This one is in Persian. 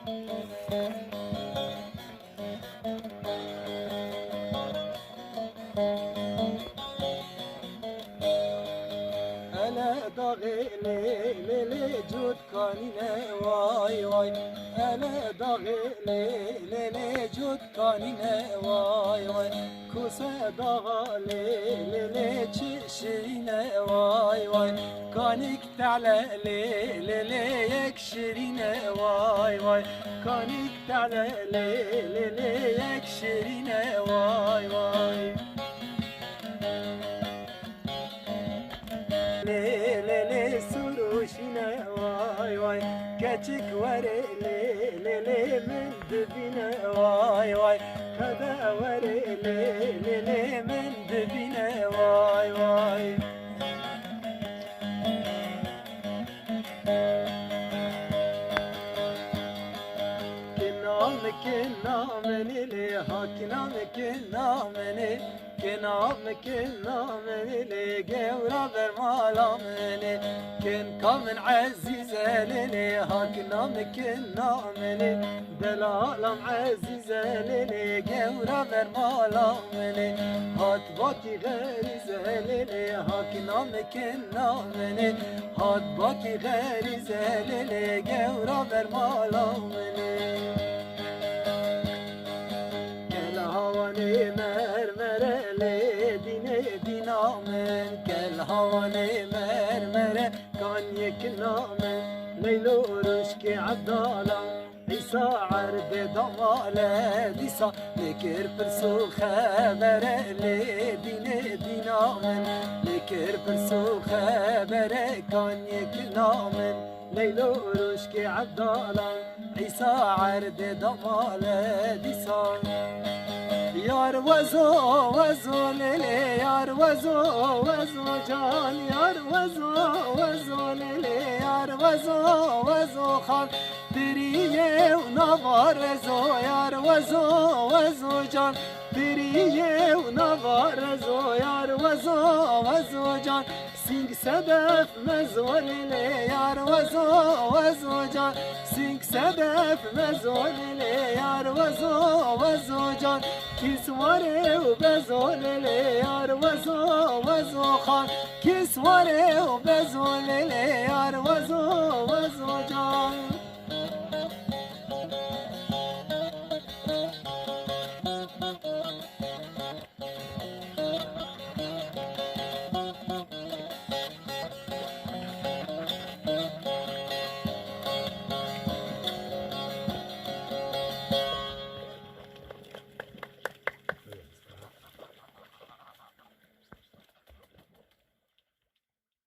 أنا ضاغي ليلي جود كانينا واي واي أنا ضاغي ليلي جود كانينا واي واي كوسا ضاغا ليلي تشيرينا واي واي كانك تعلى ليلي يكشرينا واي واي كانك تعلى ليلي يكشرينا واي واي ليلي سروشنا واي واي كاتشك وري ليلي من دبنا واي واي هذا وري ليلي من دبنا واي واي كنا من لي ها كنا من لي جورا برمالا مني كن عزيزة لي ها كنا من لي دلالم عزيزة لي جورا برمالا مني هات باكي غريزة لي ها كنا من لي هات باكي غريزة لي جورا برمالا مني هواني مرمرة لديني دينامن كل هواني مرمرة كان يكنامن ليلو رشكي عبدالا عيسى عرب ضمالة ديسا لكر برسو خبرة لديني دينامن لكر برسو خبرة كان يكنامن ليلو رشكي عبدالا عيسى عرب ضمالة ديسا يار وزو ليلي يار وزو جان يار وزو ليلي يار وزو خان دريه ونوار زو يار وزو جان دريه ونوار زو يار وزو جان سینگ صدف مزول لي يار وزو جان سینگ صدف مزول لي يار وزو جان كسواره وبزول لي يار وزو خان كسواره وبزول لي يار وزو جان